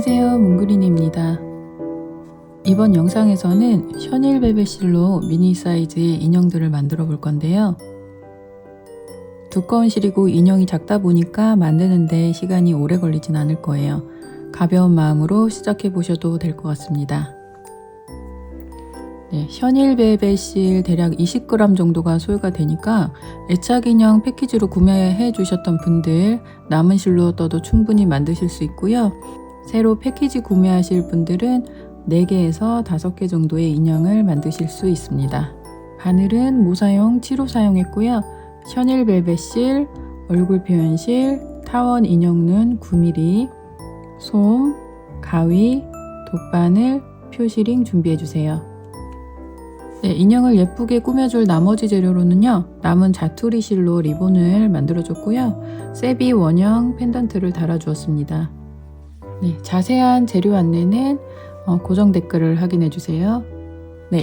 안녕하세요, 뭉그린입니다. 이번 영상에서는 셔넬 베베실로 미니 사이즈의 인형들을 만들어 볼 건데요. 두꺼운 실이고 인형이 작다 보니까 만드는데 시간이 오래 걸리진 않을 거예요. 가벼운 마음으로 시작해 보셔도 될 것 같습니다. 셔넬 베베실 대략 20g 정도가 소요가 되니까 애착 인형 패키지로 구매해 주셨던 분들 남은 실로 떠도 충분히 만드실 수 있고요. 새로 패키지 구매하실 분들은 4개에서 5개 정도의 인형을 만드실 수 있습니다. 바늘은 모사용 7호 사용했고요. 셔넬 벨벳실, 얼굴 표현실, 타원 인형눈 9mm, 솜, 가위, 돗바늘, 표시링 준비해주세요. 인형을 예쁘게 꾸며줄 나머지 재료로는요, 남은 자투리 실로 리본을 만들어줬고요. 세비 원형 펜던트를 달아주었습니다. 자세한 재료 안내는 고정 댓글을 확인해주세요.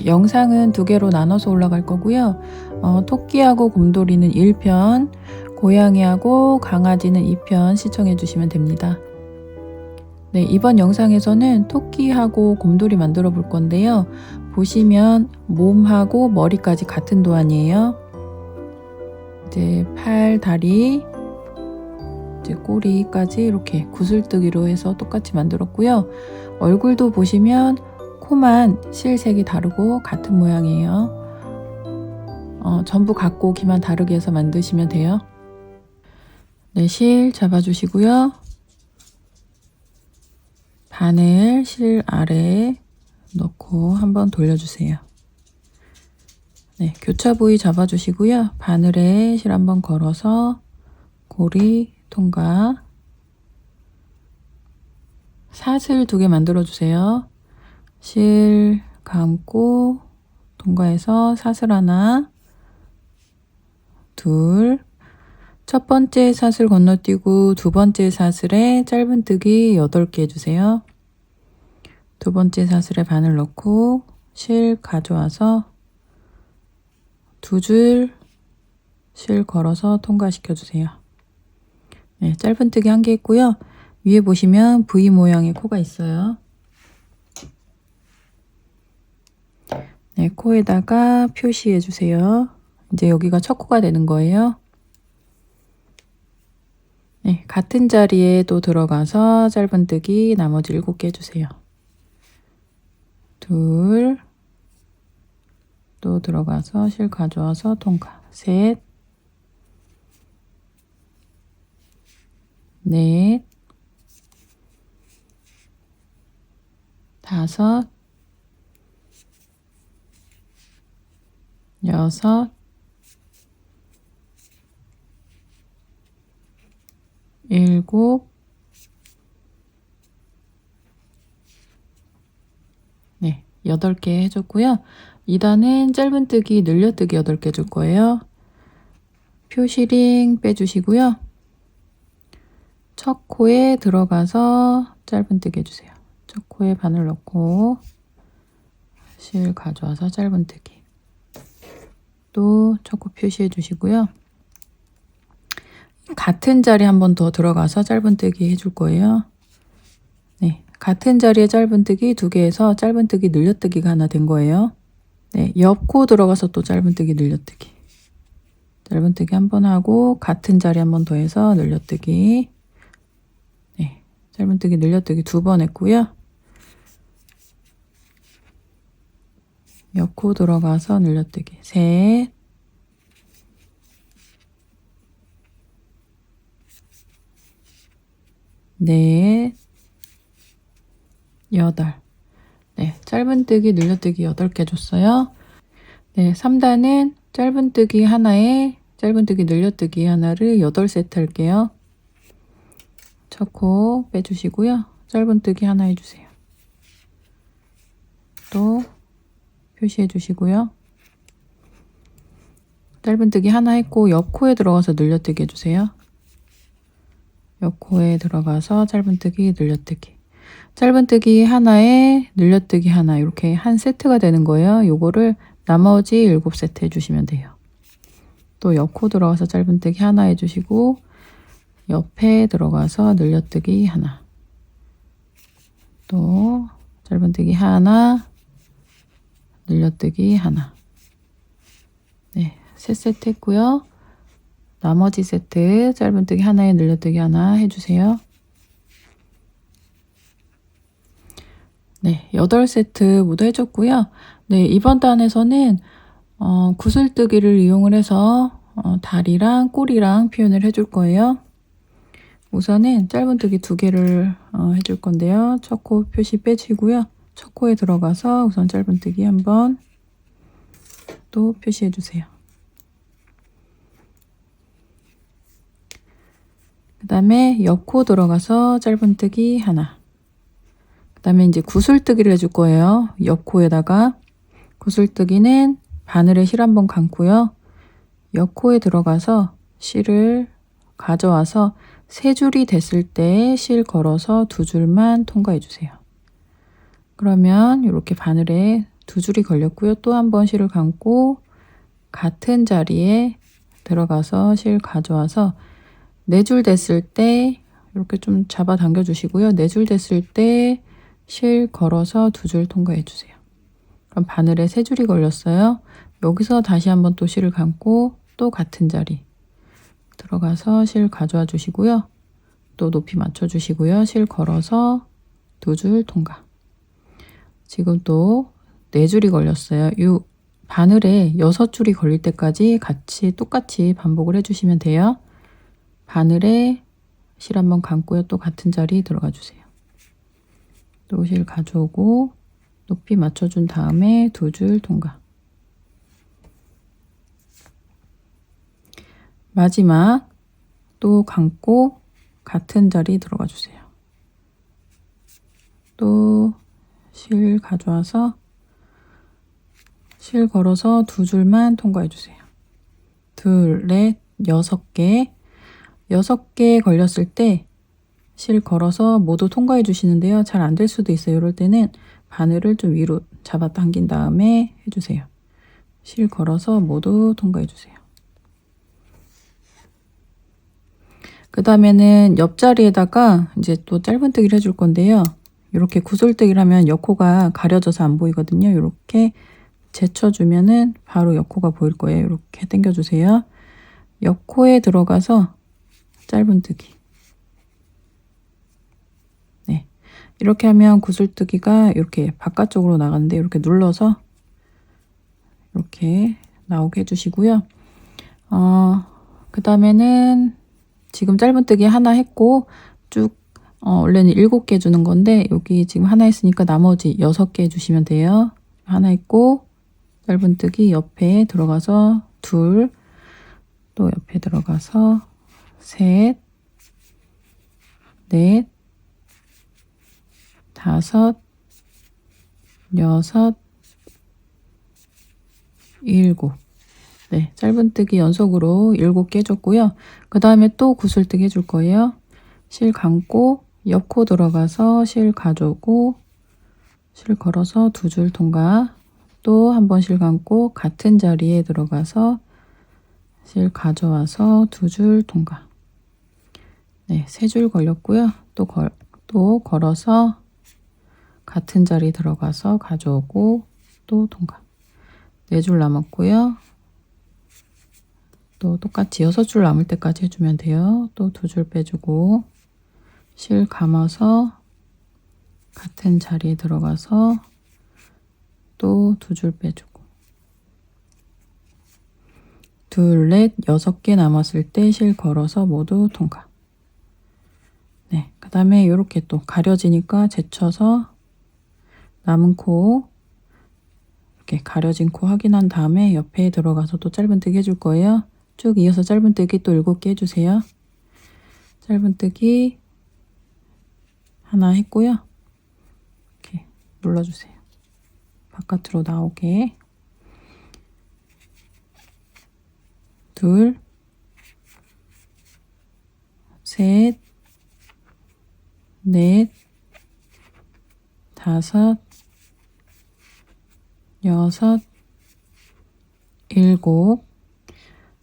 영상은 2개로 나눠서 올라갈 거고요. 토끼하고 곰돌이는 1편, 고양이하고 강아지는 2편 시청해주시면 됩니다. 이번 영상에서는 토끼하고 곰돌이 만들어 볼 건데요. 보시면 몸하고 머리까지 같은 도안이에요. 이제 팔, 다리, 이제 꼬리까지 이렇게 구슬뜨기로 해서 똑같이 만들었고요. 얼굴도 보시면 코만 실색이 다르고 같은 모양이에요. 전부 같고 키만 다르게 해서 만드시면 돼요. 실 잡아주시고요. 바늘 실 아래에 넣고 한번 돌려주세요. 교차 부위 잡아주시고요. 바늘에 실 한번 걸어서 고리 통과. 사슬 2개 만들어주세요. 실 감고 통과해서 사슬 하나, 둘, 첫 번째 사슬 건너뛰고 두 번째 사슬에 짧은뜨기 8개 해주세요. 두 번째 사슬에 바늘 넣고 실 가져와서 2줄 실 걸어서 통과시켜주세요. 짧은뜨기 1개 있고요. 위에 보시면 V 모양의 코가 있어요. 코에다가 표시해 주세요. 이제 여기가 첫 코가 되는 거예요. 같은 자리에 또 들어가서 짧은뜨기 나머지 7개 해주세요. 둘, 또 들어가서 실 가져와서 통과. 셋, 넷, 다섯, 여섯, 일곱, 8개 해줬고요. 2단은 짧은뜨기 늘려뜨기 8개 줄 거예요. 표시링 빼주시고요. 첫 코에 들어가서 짧은뜨기 해주세요. 첫 코에 바늘 넣고 실 가져와서 짧은뜨기. 또 첫 코 표시해 주시고요. 같은 자리 한 번 더 들어가서 짧은뜨기 해줄 거예요. 같은 자리에 짧은뜨기 2개에서 짧은뜨기 늘려뜨기가 하나 된 거예요. 옆 코 들어가서 또 짧은뜨기 늘려뜨기. 짧은뜨기 한 번 하고 같은 자리 한 번 더 해서 늘려뜨기. 짧은뜨기 늘려뜨기 2번 했고요. 옆 코 들어가서 늘려뜨기. 셋, 넷, 8. 짧은뜨기 늘려뜨기 8개 줬어요. 3단은 짧은뜨기 하나에 짧은뜨기 늘려뜨기 하나를 8세트 할게요. 첫 코 빼주시고요. 짧은뜨기 하나 해주세요. 또 표시해 주시고요. 짧은뜨기 하나 했고 옆 코에 들어가서 늘려뜨기 해주세요. 옆 코에 들어가서 짧은뜨기 늘려뜨기. 짧은뜨기 하나에 늘려뜨기 하나 이렇게 한 세트가 되는 거예요. 요거를 나머지 7세트 해주시면 돼요. 또 옆 코 들어가서 짧은뜨기 하나 해주시고 옆에 들어가서 늘려뜨기 하나. 또 짧은뜨기 하나, 늘려뜨기 하나. 네, 세 세트 했고요. 나머지 세트 짧은뜨기 하나에 늘려뜨기 하나 해주세요. 네, 8세트 모두 해줬고요. 네, 이번 단에서는 구슬뜨기를 이용을 해서 다리랑 꼬리랑 표현을 해줄 거예요. 우선은 짧은뜨기 2개를 해줄 건데요. 첫 코 표시 빼주고요. 첫 코에 들어가서 우선 짧은뜨기 한번 또 표시해 주세요. 그 다음에 옆코 들어가서 짧은뜨기 하나. 그 다음에 이제 구슬뜨기를 해줄 거예요. 옆코에다가 구슬뜨기는 바늘에 실 한번 감고요. 옆코에 들어가서 실을 가져와서 3줄이 됐을 때 실 걸어서 2줄만 통과해 주세요. 그러면 이렇게 바늘에 2줄이 걸렸고요. 또 한 번 실을 감고 같은 자리에 들어가서 실 가져와서 4줄 됐을 때 이렇게 좀 잡아 당겨 주시고요. 4줄 됐을 때 실 걸어서 2줄 통과해 주세요. 그럼 바늘에 3줄이 걸렸어요. 여기서 다시 한번 또 실을 감고 또 같은 자리 들어가서 실 가져와 주시고요. 또 높이 맞춰 주시고요. 실 걸어서 2줄 통과. 지금 또 4줄이 걸렸어요. 이 바늘에 6줄이 걸릴 때까지 같이 똑같이 반복을 해주시면 돼요. 바늘에 실 한번 감고요. 또 같은 자리 들어가 주세요. 또 실 가져오고 높이 맞춰준 다음에 2줄 통과. 마지막 또 감고 같은 자리 들어가 주세요. 또 실 가져와서 실 걸어서 2줄만 통과해 주세요. 2, 넷, 6개. 6개 걸렸을 때 실 걸어서 모두 통과해 주시는데요. 잘 안 될 수도 있어요. 이럴 때는 바늘을 좀 위로 잡아 당긴 다음에 해주세요. 실 걸어서 모두 통과해 주세요. 그 다음에는 옆자리에다가 이제 또 짧은뜨기를 해줄 건데요. 이렇게 구슬뜨기를 하면 옆코가 가려져서 안 보이거든요. 이렇게 제쳐주면은 바로 옆코가 보일 거예요. 이렇게 당겨주세요. 옆코에 들어가서 짧은뜨기. 네, 이렇게 하면 구슬뜨기가 이렇게 바깥쪽으로 나가는데 이렇게 눌러서 이렇게 나오게 해주시고요. 그 다음에는 지금 짧은뜨기 하나 했고 쭉 원래는 7개 주는 건데 여기 지금 하나 했으니까 나머지 6개 해주시면 돼요. 하나 했고 짧은뜨기 옆에 들어가서 2, 또 옆에 들어가서 3, 4, 5, 6, 7. 네, 짧은뜨기 연속으로 7개 해줬고요. 그 다음에 또 구슬뜨기 해줄 거예요. 실 감고 옆코 들어가서 실 가져오고 실 걸어서 2줄 통과. 또 한 번 실 감고 같은 자리에 들어가서 실 가져와서 2줄 통과. 네, 3줄 걸렸고요. 또 걸어서 같은 자리 들어가서 가져오고 또 통과. 4줄 남았고요. 또 똑같이 6줄 남을 때까지 해주면 돼요. 또 2줄 빼주고 실 감아서 같은 자리에 들어가서 또 2줄 빼주고 2, 넷, 6개 남았을 때 실 걸어서 모두 통과. 네, 그 다음에 이렇게 또 가려지니까 제쳐서 남은 코 이렇게 가려진 코 확인한 다음에 옆에 들어가서 또 짧은뜨기 해줄 거예요. 쭉 이어서 짧은뜨기 또 7개 해주세요. 짧은뜨기 하나 했고요. 이렇게 눌러주세요. 바깥으로 나오게. 2, 셋, 넷, 5, 6, 7.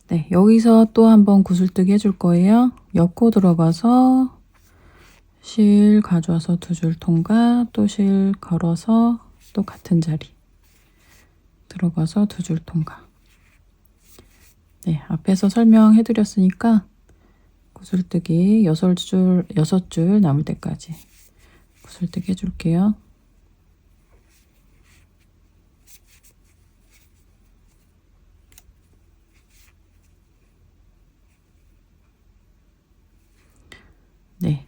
네, 여기서 또 한번 구슬뜨기 해줄 거예요. 옆코 들어가서 실 가져와서 2줄 통과, 또 실 걸어서 또 같은 자리 들어가서 2줄 통과. 네, 앞에서 설명해 드렸으니까 구슬뜨기 6줄 남을 때까지 구슬뜨기 해줄게요. 네,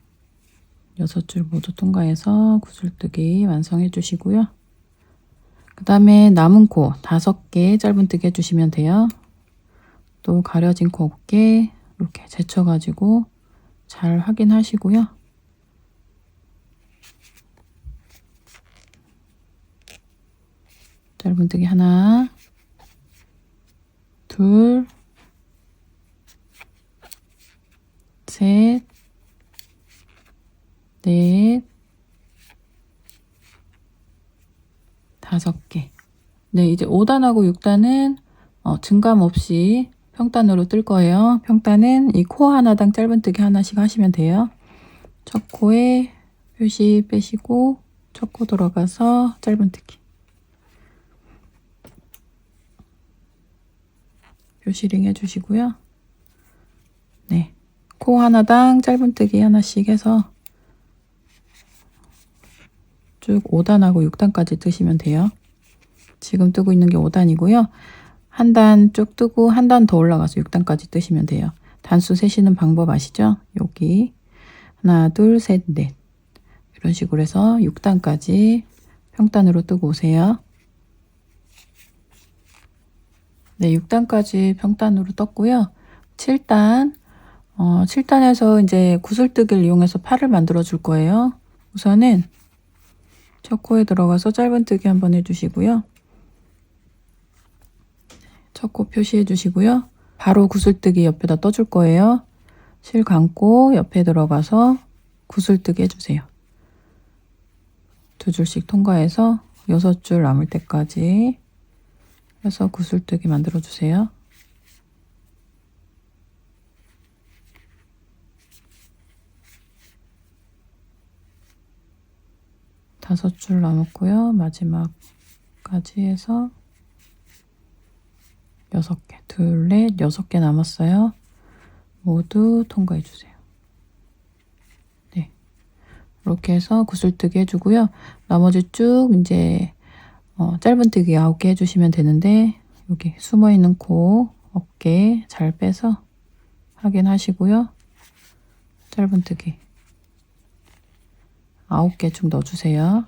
6줄 모두 통과해서 구슬뜨기 완성해 주시고요. 그 다음에 남은 코 5개 짧은뜨기 해주시면 돼요. 또 가려진 코 어깨 이렇게 제쳐가지고 잘 확인하시고요. 짧은뜨기 하나, 둘, 셋, 넷, 5개. 네, 이제 5단하고 6단은 증감 없이 평단으로 뜰 거예요. 평단은 이 코 하나당 짧은뜨기 하나씩 하시면 돼요. 첫 코에 표시 빼시고 첫 코 들어가서 짧은뜨기. 표시링 해주시고요. 네, 코 하나당 짧은뜨기 하나씩 해서 쭉 5단하고 6단까지 뜨시면 돼요. 지금 뜨고 있는 게 5단이고요. 한 단 쭉 뜨고 한 단 더 올라가서 6단까지 뜨시면 돼요. 단수 세시는 방법 아시죠? 여기 하나, 둘, 셋, 넷 이런 식으로 해서 6단까지 평단으로 뜨고 오세요. 네, 6단까지 평단으로 떴고요. 7단 7단에서 이제 구슬뜨기를 이용해서 팔을 만들어 줄 거예요. 우선은 첫 코에 들어가서 짧은뜨기 한번 해주시고요. 첫 코 표시해 주시고요. 바로 구슬뜨기 옆에다 떠줄 거예요. 실 감고 옆에 들어가서 구슬뜨기 해주세요. 2줄씩 통과해서 6줄 남을 때까지 해서 구슬뜨기 만들어 주세요. 다섯 줄 남았고요. 마지막까지 해서 6개, 둘, 넷, 6개 남았어요. 모두 통과해 주세요. 네, 이렇게 해서 구슬뜨기 해주고요. 나머지 쭉 이제 짧은뜨기 9개 해주시면 되는데 여기 숨어있는 코, 어깨 잘 빼서 확인하시고요. 짧은뜨기 9개 쭉 넣어주세요.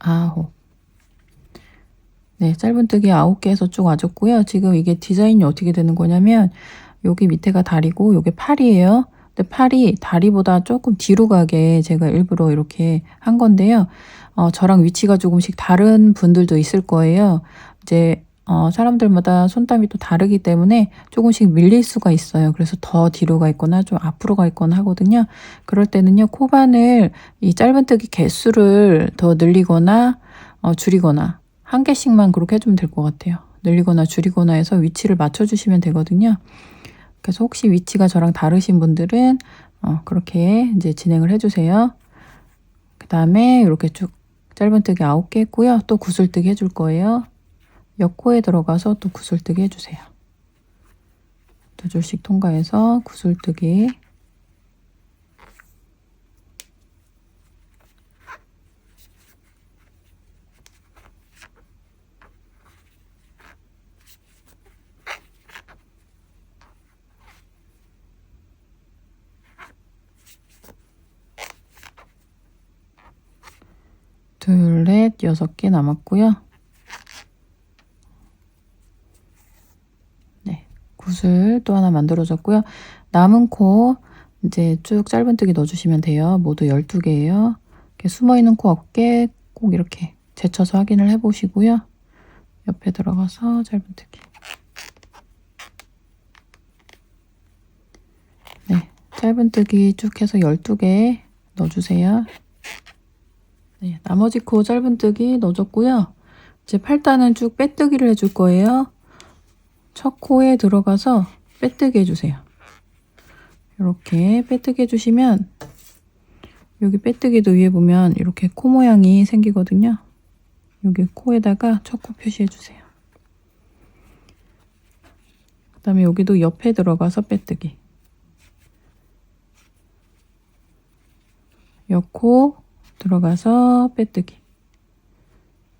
9. 네, 짧은뜨기 9개에서 쭉 와줬고요. 지금 이게 디자인이 어떻게 되는 거냐면 여기 밑에가 다리고 여기 팔이에요. 근데 팔이 다리보다 조금 뒤로 가게 제가 일부러 이렇게 한 건데요. 저랑 위치가 조금씩 다른 분들도 있을 거예요. 이제 사람들마다 손땀이 또 다르기 때문에 조금씩 밀릴 수가 있어요. 그래서 더 뒤로 가 있거나 좀 앞으로 가 있거나 하거든요. 그럴 때는요, 코바늘 이 짧은뜨기 개수를 더 늘리거나 줄이거나 한 개씩만 그렇게 해주면 될 것 같아요. 늘리거나 줄이거나 해서 위치를 맞춰주시면 되거든요. 그래서 혹시 위치가 저랑 다르신 분들은 그렇게 이제 진행을 해주세요. 그 다음에 이렇게 쭉 짧은뜨기 9개 했고요. 또 구슬뜨기 해줄 거예요. 옆코에 들어가서 또 구슬뜨기 해주세요. 2줄씩 통과해서 구슬뜨기. 둘, 넷, 6개 남았고요. 네, 구슬 또 하나 만들어졌고요. 남은 코 이제 쭉 짧은뜨기 넣어주시면 돼요. 모두 12개예요. 이렇게 숨어있는 코 어깨 꼭 이렇게 제쳐서 확인을 해보시고요. 옆에 들어가서 짧은뜨기. 네, 짧은뜨기 쭉 해서 12개 넣어주세요. 네, 나머지 코 짧은뜨기 넣어줬고요. 이제 8단은 쭉 빼뜨기를 해줄 거예요. 첫 코에 들어가서 빼뜨기 해주세요. 이렇게 빼뜨기 해주시면 여기 빼뜨기도 위에 보면 이렇게 코 모양이 생기거든요. 여기 코에다가 첫 코 표시해주세요. 그 다음에 여기도 옆에 들어가서 빼뜨기. 옆코 들어가서 빼뜨기.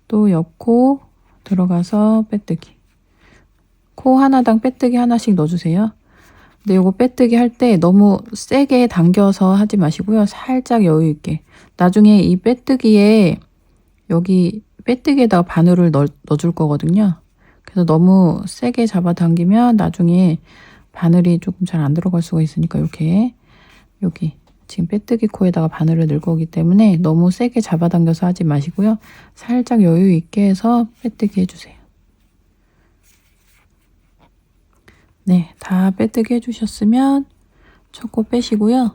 또 옆코 들어가서 빼뜨기. 코 하나당 빼뜨기 하나씩 넣어주세요. 근데 요거 빼뜨기 할 때 너무 세게 당겨서 하지 마시고요. 살짝 여유 있게. 나중에 이 빼뜨기에 여기 빼뜨기에다가 바늘을 넣어줄 거거든요. 그래서 너무 세게 잡아당기면 나중에 바늘이 조금 잘 안 들어갈 수가 있으니까 이렇게 여기 지금 빼뜨기 코에다가 바늘을 넣을 거기 때문에 너무 세게 잡아당겨서 하지 마시고요. 살짝 여유 있게 해서 빼뜨기 해주세요. 네, 다 빼뜨기 해주셨으면 첫 코 빼시고요.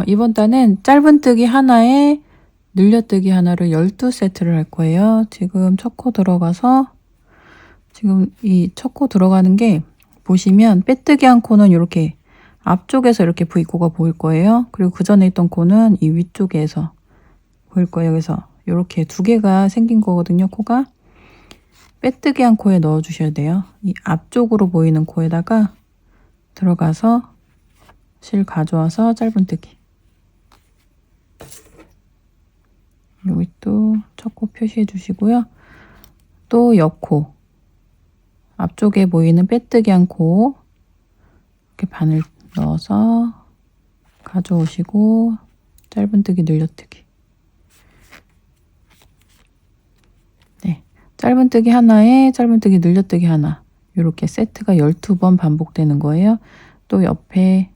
이번 단은 짧은뜨기 하나에 늘려뜨기 하나를 12세트를 할 거예요. 지금 첫 코 들어가서 지금 이 첫 코 들어가는 게 보시면 빼뜨기 한 코는 이렇게 앞쪽에서 이렇게 V코가 보일 거예요. 그리고 그 전에 있던 코는 이 위쪽에서 보일 거예요. 그래서 이렇게 두 개가 생긴 거거든요. 코가. 빼뜨기 한 코에 넣어 주셔야 돼요. 이 앞쪽으로 보이는 코에다가 들어가서 실 가져와서 짧은뜨기. 여기 또 첫 코 표시해 주시고요. 또 옆코 앞쪽에 보이는 빼뜨기 한 코 이렇게 바늘 넣어서 가져오시고 짧은뜨기 늘려뜨기. 네, 짧은뜨기 하나에 짧은뜨기 늘려뜨기 하나 이렇게 세트가 12번 반복되는 거예요. 또 옆에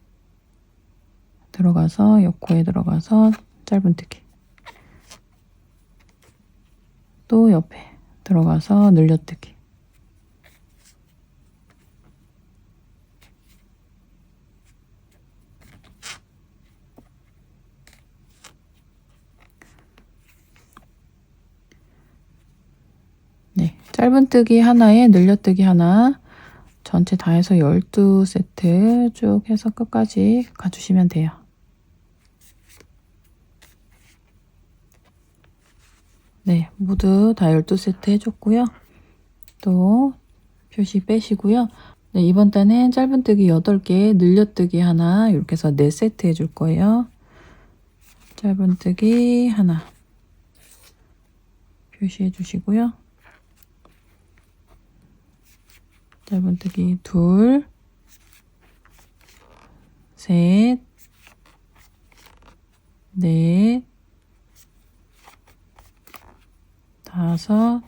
들어가서 옆코에 들어가서 짧은뜨기. 또 옆에 들어가서 늘려뜨기. 네, 짧은뜨기 하나에 늘려뜨기 하나 전체 다 해서 12세트 쭉 해서 끝까지 가주시면 돼요. 네, 모두 다 12세트 해줬고요. 또 표시 빼시고요. 네, 이번 단은 짧은뜨기 8개, 늘려뜨기 하나 이렇게 해서 4세트 해줄 거예요. 짧은뜨기 하나 표시해 주시고요. 짧은뜨기 둘, 셋, 넷, 다섯,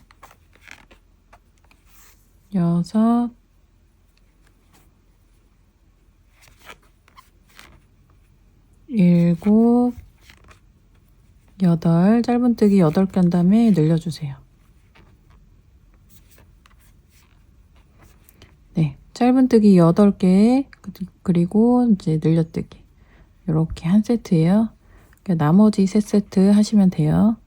여섯, 일곱, 여덟, 짧은뜨기 8개 한 다음에 늘려주세요. 네, 짧은뜨기 8개 그리고 이제 늘려뜨기 이렇게 한 세트예요. 그러니까 나머지 3세트 하시면 돼요.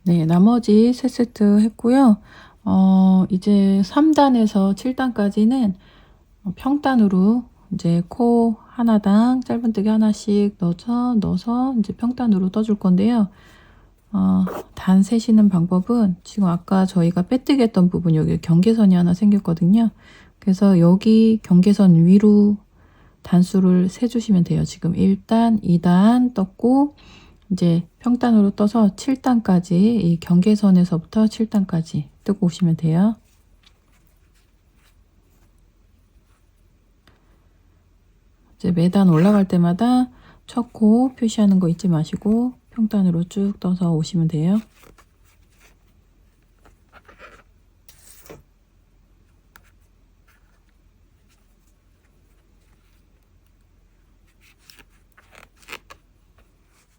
네, 나머지 3세트 했고요. 이제 3단에서 7단까지는 평단으로 이제 코 하나당 짧은뜨기 하나씩 넣어서 이제 평단으로 떠줄 건데요. 단 세시는 방법은 지금 아까 저희가 빼뜨기 했던 부분 여기 경계선이 하나 생겼거든요. 그래서 여기 경계선 위로 단수를 세주시면 돼요. 지금 1단, 2단 떴고 이제 평단으로 떠서 7단까지 이 경계선에서부터 7단까지 뜨고 오시면 돼요. 이제 매단 올라갈 때마다 첫 코 표시하는 거 잊지 마시고 평단으로 쭉 떠서 오시면 돼요.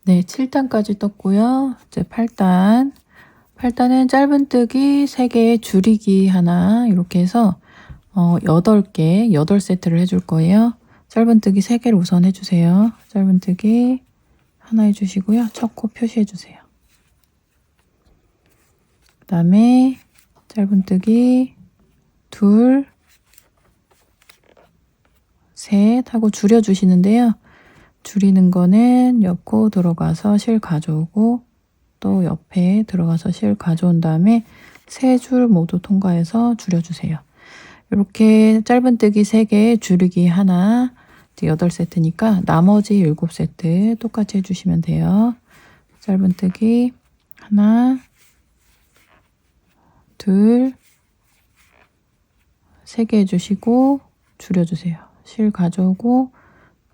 네, 7단까지 떴고요. 이제 8단. 8단은 짧은뜨기 3개, 줄이기 하나 이렇게 해서 8개, 8세트를 해줄 거예요. 짧은뜨기 3개를 우선 해주세요. 짧은뜨기 하나 해주시고요. 첫 코 표시해주세요. 그 다음에 짧은뜨기 둘, 셋 하고 줄여주시는데요. 줄이는 거는 옆 코 들어가서 실 가져오고 또 옆에 들어가서 실 가져온 다음에 세 줄 모두 통과해서 줄여주세요. 이렇게 짧은뜨기 3개, 줄이기 하나, 이제 8세트니까 나머지 7세트 똑같이 해주시면 돼요. 짧은뜨기 하나, 둘, 3개 해주시고 줄여주세요. 실 가져오고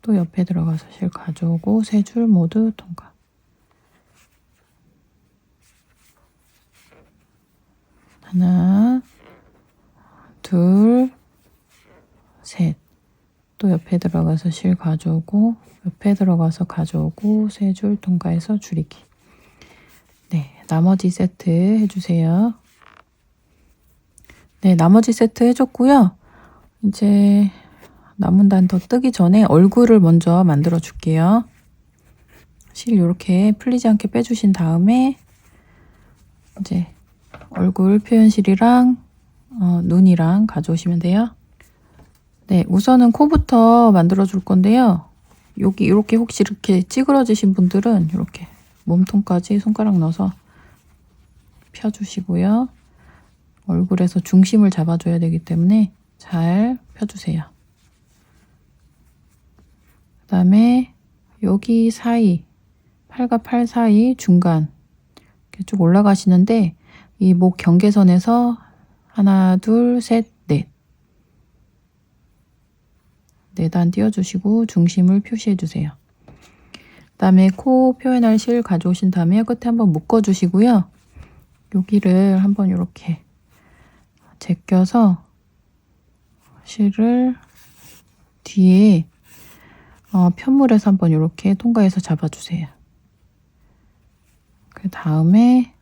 또 옆에 들어가서 실 가져오고 3줄 모두 통과. 하나, 둘, 셋. 또 옆에 들어가서 실 가져오고 옆에 들어가서 가져오고 3줄 통과해서 줄이기. 네, 나머지 세트 해주세요. 네, 나머지 세트 해줬고요. 이제 남은 단 더 뜨기 전에 얼굴을 먼저 만들어 줄게요. 실 이렇게 풀리지 않게 빼주신 다음에 이제 얼굴 표현실이랑 눈이랑 가져오시면 돼요. 네, 우선은 코부터 만들어 줄 건데요. 여기 이렇게 혹시 이렇게 찌그러지신 분들은 이렇게 몸통까지 손가락 넣어서 펴주시고요. 얼굴에서 중심을 잡아줘야 되기 때문에 잘 펴주세요. 그 다음에 여기 사이, 팔과 팔 사이 중간 이렇게 쭉 올라가시는데 이 목 경계선에서 하나, 둘, 셋, 넷. 4단 띄워주시고 중심을 표시해주세요. 그 다음에 코 표현할 실 가져오신 다음에 끝에 한번 묶어주시고요. 여기를 한번 이렇게 제껴서 실을 뒤에 편물에서 한번 이렇게 통과해서 잡아주세요. 그 다음에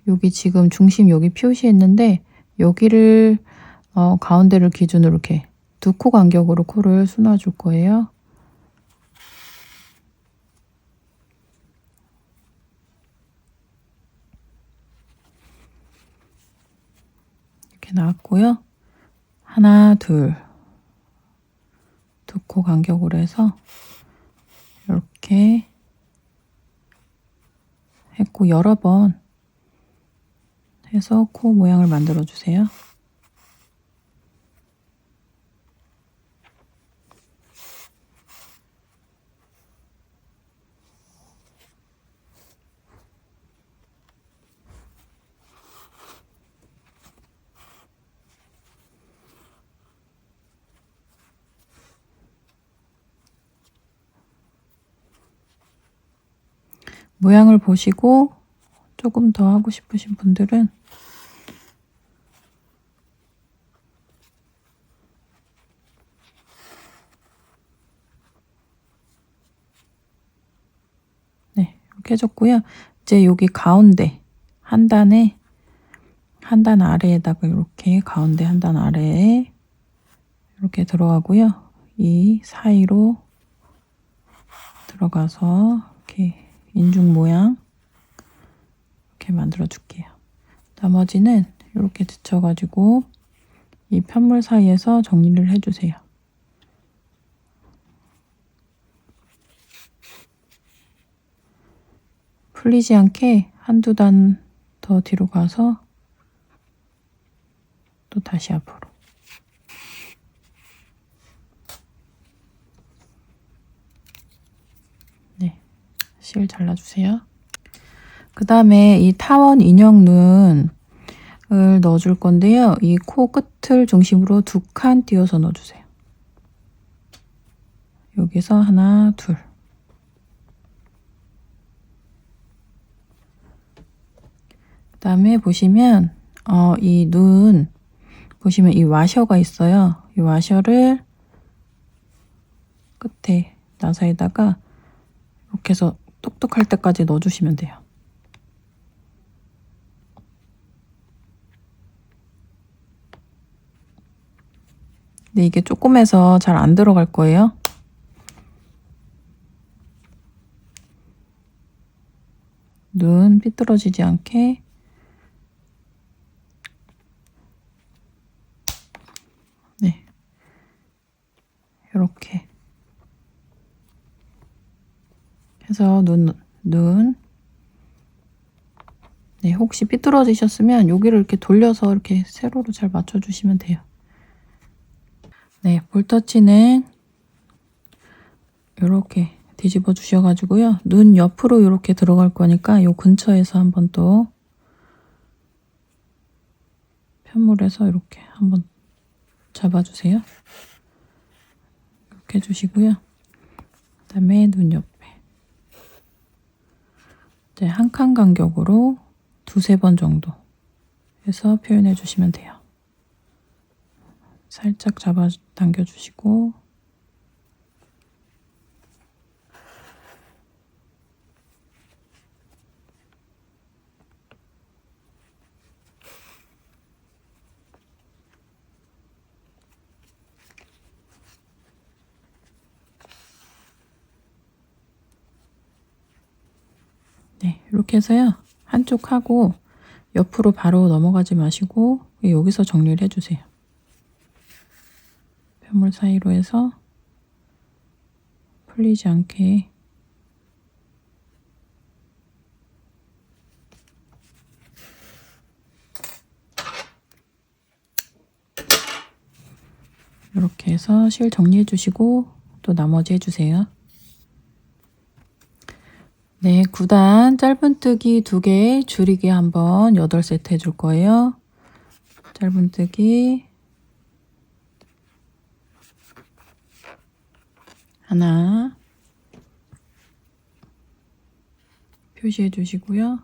여기 지금 중심 여기 표시했는데 여기를 가운데를 기준으로 이렇게 2코 간격으로 코를 수놔 줄 거예요. 이렇게 나왔고요. 하나, 둘, 2코 간격으로 해서 이렇게 했고 여러 번 해서 코 모양을 만들어 주세요. 모양을 보시고 조금 더 하고 싶으신 분들은 네, 이렇게 해줬고요. 이제 여기 가운데 한 단에 한 단 아래에다가 이렇게 가운데 한 단 아래에 이렇게 들어가고요. 이 사이로 들어가서 이렇게 인중 모양 이렇게 만들어 줄게요. 나머지는 이렇게 붙여가지고 이 편물 사이에서 정리를 해주세요. 풀리지 않게 한두 단 더 뒤로 가서 또 다시 앞으로. 네, 실 잘라주세요. 그 다음에 이 타원 인형 눈을 넣어줄 건데요. 이 코 끝을 중심으로 2칸 띄워서 넣어주세요. 여기서 하나, 둘. 그 다음에 보시면 이 눈 보시면 이 와셔가 있어요. 이 와셔를 끝에 나사에다가 이렇게 해서 똑똑할 때까지 넣어주시면 돼요. 근데 이게 조금해서 잘 안 들어갈 거예요. 눈 삐뚤어지지 않게 해서 눈. 네, 혹시 삐뚤어지셨으면 여기를 이렇게 돌려서 이렇게 세로로 잘 맞춰주시면 돼요. 네, 볼터치는 이렇게 뒤집어 주셔가지고요. 눈 옆으로 이렇게 들어갈 거니까 요 근처에서 한번 또 편물해서 이렇게 한번 잡아주세요. 이렇게 해주시고요. 그 다음에 눈 옆에 이제 한 칸 간격으로 두세 번 정도 해서 표현해 주시면 돼요. 살짝 잡아 당겨 주시고 네, 이렇게 해서요. 한쪽 하고 옆으로 바로 넘어가지 마시고 여기서 정리를 해주세요. 편물 사이로 해서 풀리지 않게 이렇게 해서 실 정리해 주시고 또 나머지 해주세요. 네, 9단 짧은뜨기 2개, 줄이기 한번 8세트 해줄 거예요. 짧은뜨기 하나 표시해 주시고요.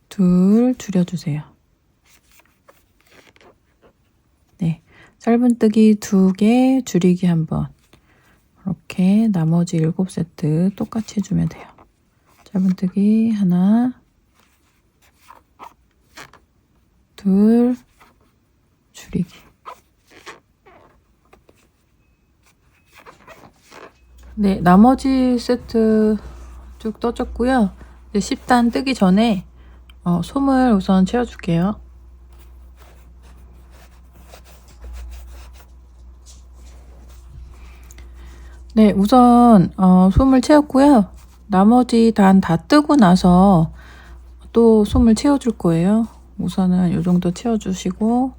둘 줄여주세요. 네, 짧은뜨기 2개, 줄이기 한번. 이렇게 나머지 7세트 똑같이 해주면 돼요. 짧은뜨기 하나, 둘, 줄이기. 네, 나머지 세트 쭉 떠줬고요. 이제 10단 뜨기 전에 솜을 우선 채워줄게요. 네, 우선 솜을 채웠고요. 나머지 단 다 뜨고 나서 또 솜을 채워줄 거예요. 우선은 이 정도 채워주시고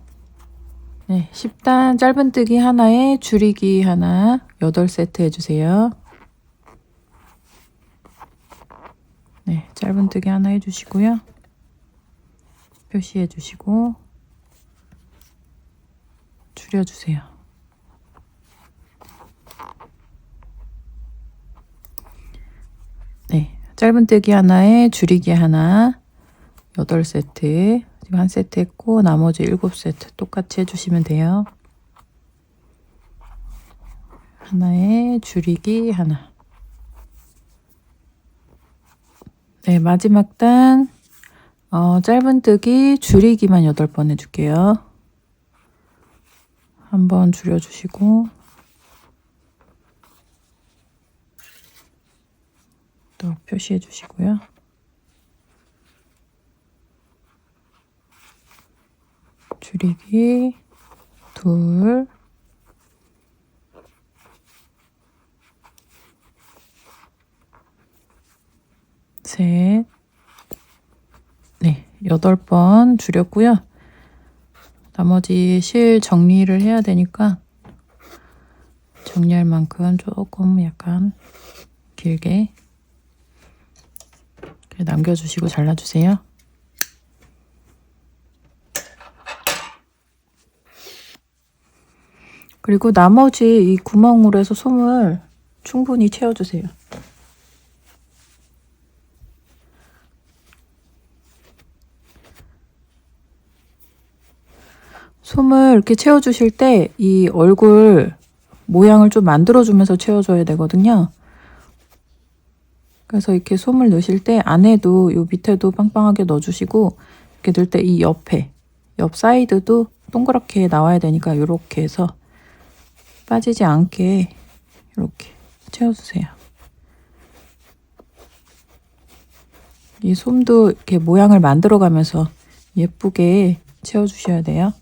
네, 10단 짧은뜨기 하나에 줄이기 하나 8세트 해주세요. 네, 짧은뜨기 하나 해주시고요. 표시해 주시고 줄여주세요. 네, 짧은뜨기 하나에 줄이기 하나 8세트 지금 한 세트 했고 나머지 7세트 똑같이 해주시면 돼요. 하나에 줄이기 하나. 네, 마지막 단 짧은뜨기 줄이기만 8번 해줄게요. 한번 줄여주시고 또 표시해 주시고요. 줄이기 둘, 셋, 네, 8번 줄였고요. 나머지 실 정리를 해야 되니까 정리할 만큼 조금 약간 길게 남겨주시고 잘라주세요. 그리고 나머지 이 구멍으로 해서 솜을 충분히 채워주세요. 솜을 이렇게 채워주실 때 이 얼굴 모양을 좀 만들어주면서 채워줘야 되거든요. 그래서 이렇게 솜을 넣으실 때 안에도 요 밑에도 빵빵하게 넣어주시고 이렇게 넣을 때 이 옆에 옆 사이드도 동그랗게 나와야 되니까 이렇게 해서 빠지지 않게 이렇게 채워주세요. 이 솜도 이렇게 모양을 만들어가면서 예쁘게 채워주셔야 돼요.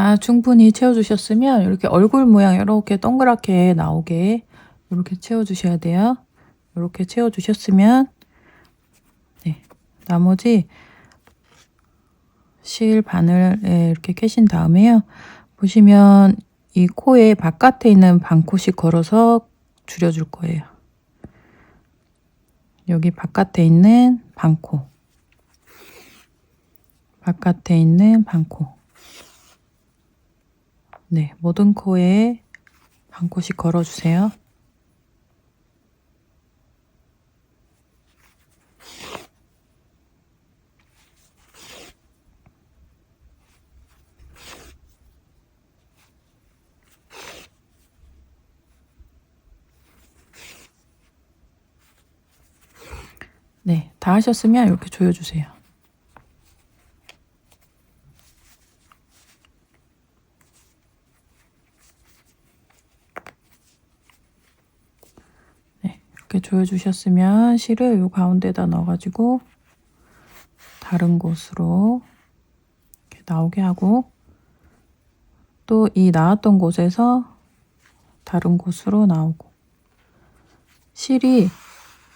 다 충분히 채워주셨으면 이렇게 얼굴 모양 이렇게 동그랗게 나오게 이렇게 채워주셔야 돼요. 이렇게 채워주셨으면 네, 나머지 실 바늘에 이렇게 캐신 다음에요. 보시면 이 코의 바깥에 있는 반코씩 걸어서 줄여줄 거예요. 여기 바깥에 있는 반코, 바깥에 있는 반코. 네, 모든 코에 반코씩 걸어주세요. 네, 다 하셨으면 이렇게 조여주세요. 네, 이렇게 조여주셨으면 실을 요 가운데다 넣어가지고 다른 곳으로 이렇게 나오게 하고 또 이 나왔던 곳에서 다른 곳으로 나오고 실이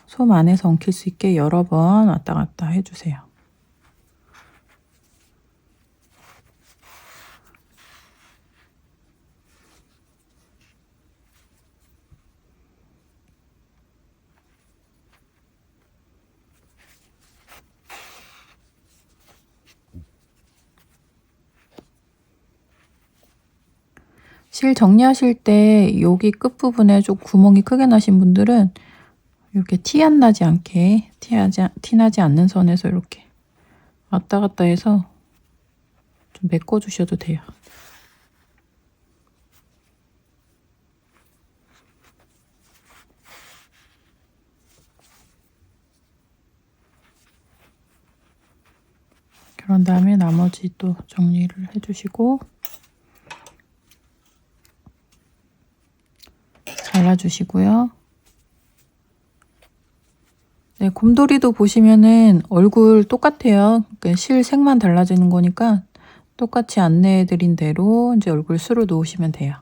솜 안에서 엉킬 수 있게 여러 번 왔다 갔다 해주세요. 실 정리하실 때 여기 끝부분에 좀 구멍이 크게 나신 분들은 이렇게 티 안 나지 않게 티 나지 않는 선에서 이렇게 왔다 갔다 해서 좀 메꿔 주셔도 돼요. 그런 다음에 나머지 또 정리를 해주시고 잘라주시고요. 네, 곰돌이도 보시면은 얼굴 똑같아요. 그러니까 실 색만 달라지는 거니까 똑같이 안내해드린 대로 이제 얼굴 수를 놓으시면 돼요.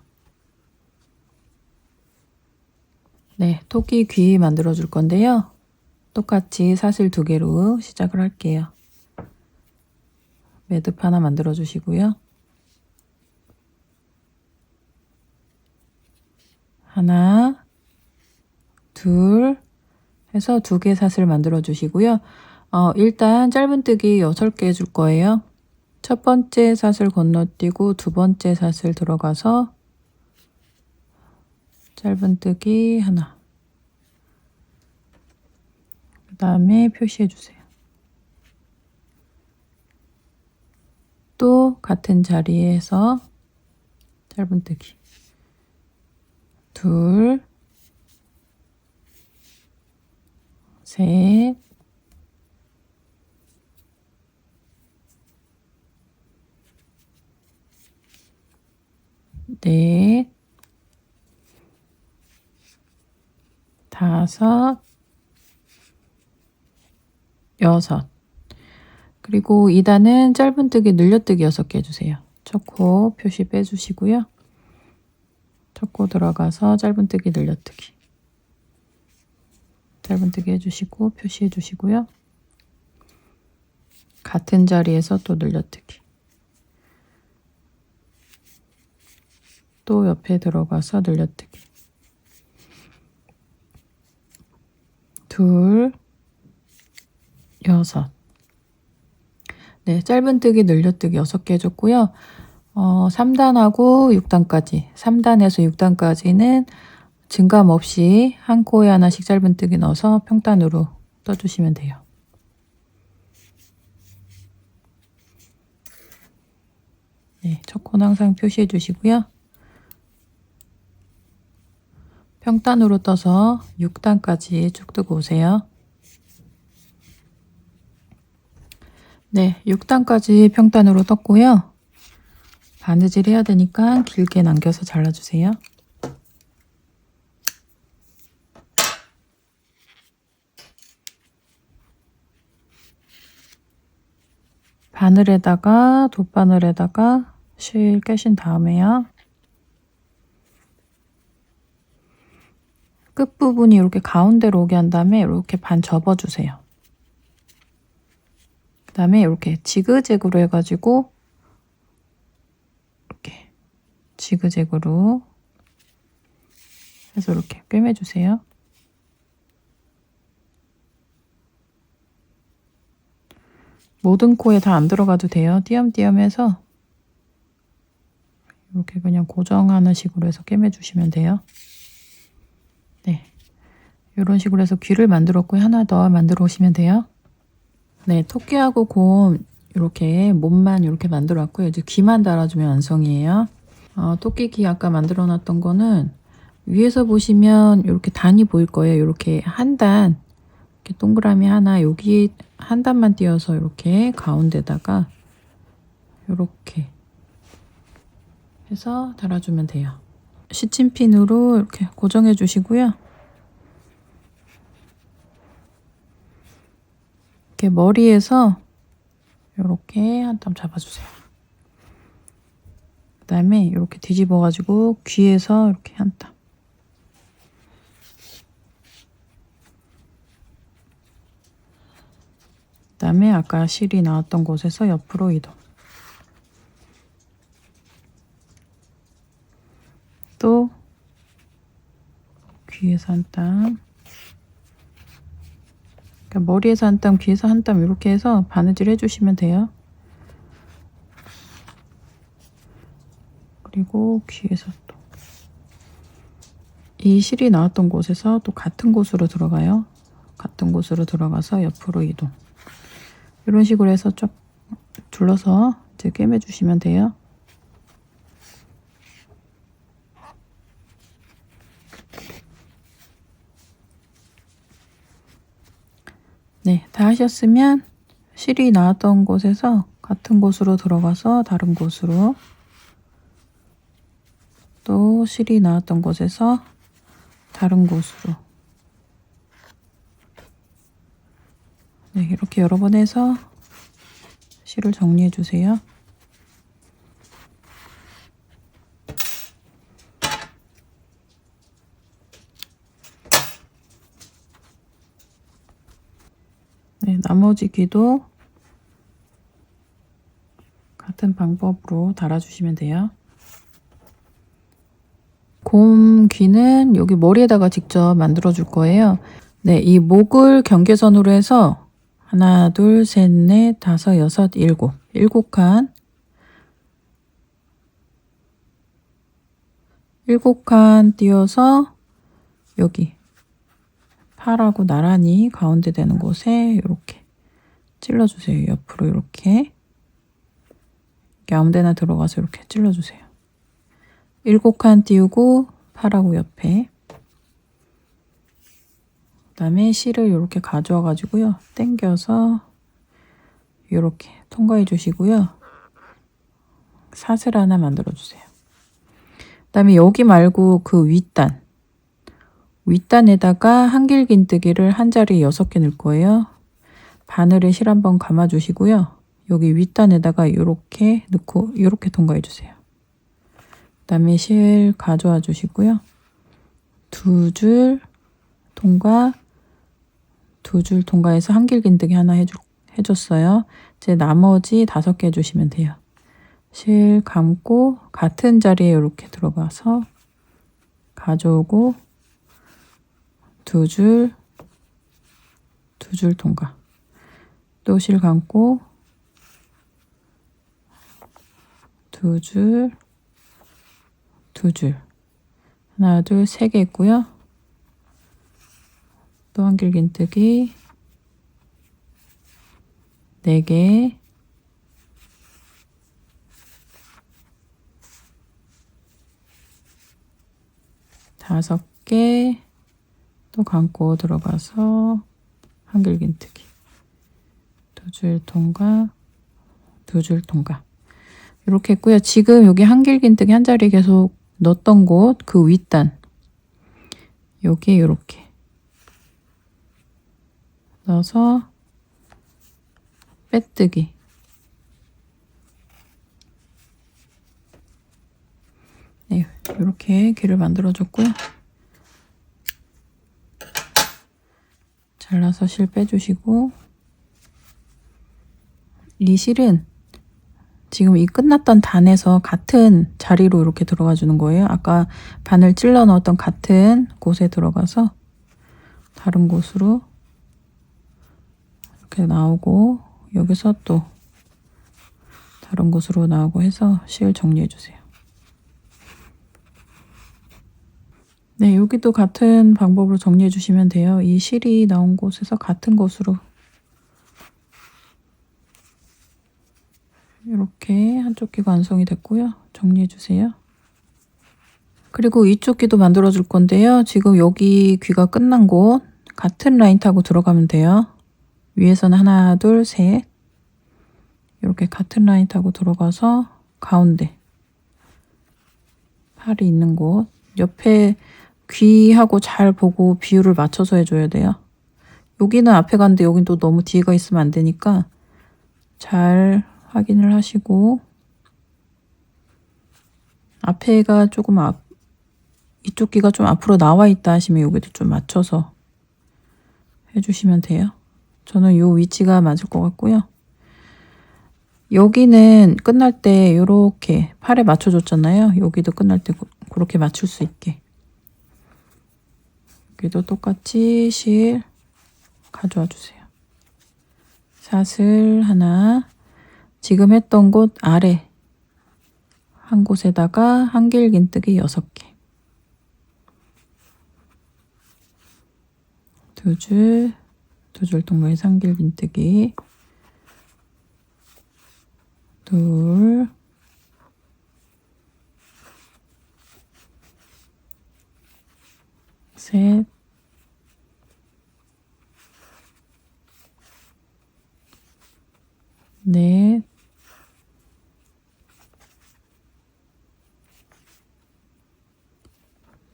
네, 토끼 귀 만들어 줄 건데요. 똑같이 사슬 2개로 시작을 할게요. 매듭 하나 만들어 주시고요. 하나, 둘 해서 2개 사슬 만들어 주시고요. 일단 짧은뜨기 6개 해줄 거예요. 첫 번째 사슬 건너뛰고 두 번째 사슬 들어가서 짧은뜨기 하나, 그 다음에 표시해 주세요. 또 같은 자리에서 짧은뜨기 둘, 셋, 넷, 다섯, 여섯. 그리고 2단은 짧은뜨기 늘려뜨기 6개 해주세요. 첫 코 표시 빼주시고요. 첫 코 들어가서 짧은뜨기 늘려뜨기. 짧은뜨기 해주시고 표시해 주시고요. 같은 자리에서 또 늘려뜨기. 또 옆에 들어가서 늘려뜨기. 둘, 여섯. 네, 짧은뜨기 늘려뜨기 6개 해줬고요. 3단하고 6단까지 3단에서 6단까지는 증감 없이 한 코에 하나씩 짧은뜨기 넣어서 평단으로 떠주시면 돼요. 네, 첫 코는 항상 표시해 주시고요. 평단으로 떠서 6단까지 쭉 뜨고 오세요. 네, 6단까지 평단으로 떴고요. 바느질 해야 되니까 길게 남겨서 잘라주세요. 바늘에다가 돗바늘에다가 실 깨신 다음에요. 끝부분이 이렇게 가운데로 오게 한 다음에 이렇게 반 접어주세요. 그 다음에 이렇게 지그재그로 해가지고 이렇게 지그재그로 해서 이렇게 꿰매주세요. 모든 코에 다 안 들어가도 돼요. 띄엄띄엄 해서 이렇게 그냥 고정하는 식으로 해서 꿰매주시면 돼요. 네, 이런 식으로 해서 귀를 만들었고요. 하나 더 만들어 오시면 돼요. 네, 토끼하고 곰 이렇게 몸만 이렇게 만들어 왔고요. 이제 귀만 달아주면 완성이에요. 토끼 귀 아까 만들어 놨던 거는 위에서 보시면 이렇게 단이 보일 거예요. 이렇게 한 단, 이렇게 동그라미 하나, 여기 한 단만 띄어서 이렇게 가운데다가 이렇게 해서 달아주면 돼요. 시침핀으로 이렇게 고정해 주시고요. 이렇게 머리에서 이렇게 한 땀 잡아주세요. 그 다음에 이렇게 뒤집어 가지고 귀에서 이렇게 한 땀. 그 다음에 아까 실이 나왔던 곳에서 옆으로 이동. 또 귀에서 한 땀. 그러니까 머리에서 한 땀, 귀에서 한 땀 이렇게 해서 바느질 해주시면 돼요. 그리고 귀에서 또 이 실이 나왔던 곳에서 또 같은 곳으로 들어가요. 같은 곳으로 들어가서 옆으로 이동. 이런 식으로 해서 쭉 둘러서 이제 꿰매주시면 돼요. 네, 다 하셨으면 실이 나왔던 곳에서 같은 곳으로 들어가서 다른 곳으로, 또 실이 나왔던 곳에서 다른 곳으로, 네, 이렇게 여러 번 해서 실을 정리해 주세요. 네, 나머지 귀도 같은 방법으로 달아주시면 돼요. 곰 귀는 여기 머리에다가 직접 만들어 줄 거예요. 네, 이 목을 경계선으로 해서 하나, 둘, 셋, 넷, 다섯, 여섯, 일곱. 7칸. 7칸 띄어서 여기 팔하고 나란히 가운데 되는 곳에 이렇게 찔러주세요. 옆으로 이렇게 아무 데나 들어가서 이렇게 찔러주세요. 7칸 띄우고 팔하고 옆에, 그 다음에 실을 이렇게 가져와 가지고요. 당겨서 이렇게 통과해 주시고요. 사슬 하나 만들어 주세요. 그 다음에 여기 말고 그 윗단에다가 한길긴뜨기를 한 자리에 6개 넣을 거예요. 바늘에 실 한번 감아 주시고요. 여기 윗단에다가 이렇게 넣고 이렇게 통과해 주세요. 그 다음에 실 가져와 주시고요. 2줄 통과, 2줄 통과해서 한길긴뜨기 하나 해줬어요. 이제 나머지 5개 해주시면 돼요. 실 감고 같은 자리에 이렇게 들어가서 가져오고 2줄 통과, 또 실 감고 2줄 하나, 둘, 3개 있고요. 또 한길긴뜨기 4개, 5개, 또 감고 들어가서 한길긴뜨기 2줄 통과, 2줄 통과. 이렇게 했고요. 지금 여기 한길긴뜨기 한 자리에 계속 넣었던 곳, 그 윗단 여기에 이렇게 넣어서 빼뜨기 이렇게 귀를 만들어줬고요. 잘라서 실 빼주시고, 이 실은 지금 이 끝났던 단에서 같은 자리로 이렇게 들어가 주는 거예요. 아까 바늘 찔러 넣었던 같은 곳에 들어가서 다른 곳으로 이렇게 나오고, 여기서 또 다른 곳으로 나오고 해서 실 정리해 주세요. 네, 여기도 같은 방법으로 정리해 주시면 돼요. 이 실이 나온 곳에서 같은 곳으로 이렇게 한쪽 귀가 완성이 됐고요. 정리해 주세요. 그리고 이쪽 귀도 만들어 줄 건데요. 지금 여기 귀가 끝난 곳 같은 라인 타고 들어가면 돼요. 위에서는 하나, 둘, 셋 이렇게 같은 라인 타고 들어가서 가운데 팔이 있는 곳 옆에 귀하고 잘 보고 비율을 맞춰서 해줘야 돼요. 여기는 앞에 갔는데 여긴 또 너무 뒤에가 있으면 안 되니까 잘 확인을 하시고, 앞에가 조금 이쪽 귀가 좀 앞으로 나와 있다 하시면 여기도 좀 맞춰서 해주시면 돼요. 저는 요 위치가 맞을 것 같고요. 여기는 끝날 때 이렇게 팔에 맞춰줬잖아요. 여기도 끝날 때 그렇게 맞출 수 있게. 여기도 똑같이 실 가져와 주세요. 사슬 하나, 지금 했던 곳 아래 한 곳에다가 한길긴뜨기 6개, 두 줄 동로에서 한길긴뜨기, 둘, 셋, 넷,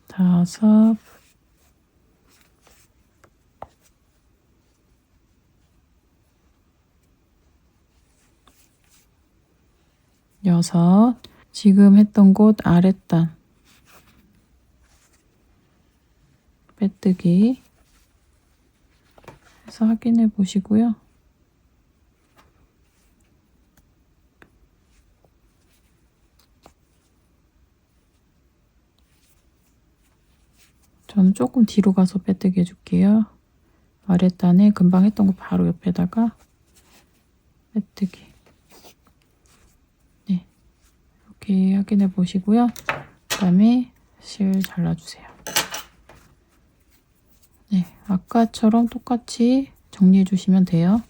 다섯, 여섯, 지금 했던 곳 아랫단 빼뜨기 해서 확인해 보시고요. 저는 조금 뒤로 가서 빼뜨기 해줄게요. 아랫단에 금방 했던 거 바로 옆에다가 빼뜨기. 네, 이렇게 확인해 보시고요. 그 다음에 실 잘라주세요. 네, 아까처럼 똑같이 정리해 주시면 돼요.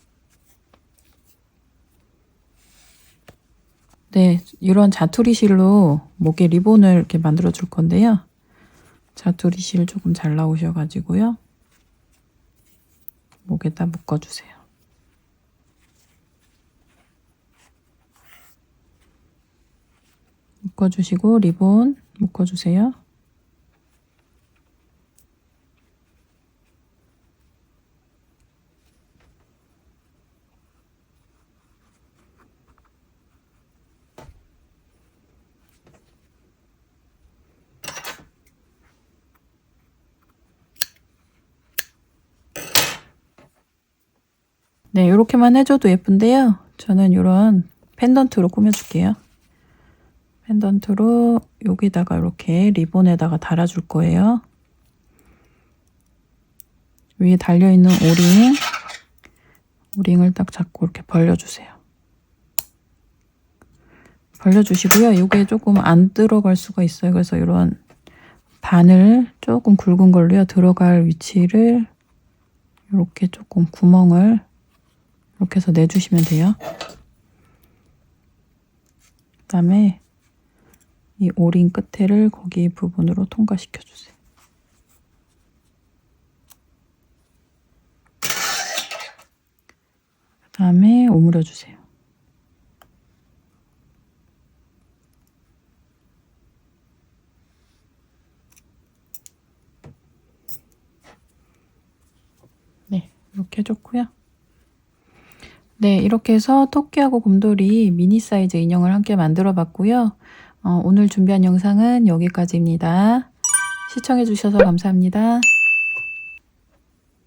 네, 이런 자투리 실로 목에 리본을 이렇게 만들어 줄 건데요. 자투리 실 조금 잘 나오셔가지고요. 목에다 묶어주세요. 묶어주시고 리본 묶어주세요. 네, 이렇게만 해줘도 예쁜데요. 저는 이런 펜던트로 꾸며줄게요. 펜던트로 여기다가 이렇게 리본에다가 달아줄 거예요. 위에 달려있는 오링을 딱 잡고 이렇게 벌려주세요. 벌려주시고요. 이게 조금 안 들어갈 수가 있어요. 그래서 이런 바늘 조금 굵은 걸로요. 들어갈 위치를 이렇게 조금 구멍을 이렇게 해서 내주시면 돼요. 그 다음에 이 오링 끝에를 거기 부분으로 통과시켜 주세요. 그 다음에 오므려 주세요. 네, 이렇게 해줬고요. 네, 이렇게 해서 토끼하고 곰돌이 미니 사이즈 인형을 함께 만들어 봤고요. 오늘 준비한 영상은 여기까지입니다. 시청해 주셔서 감사합니다.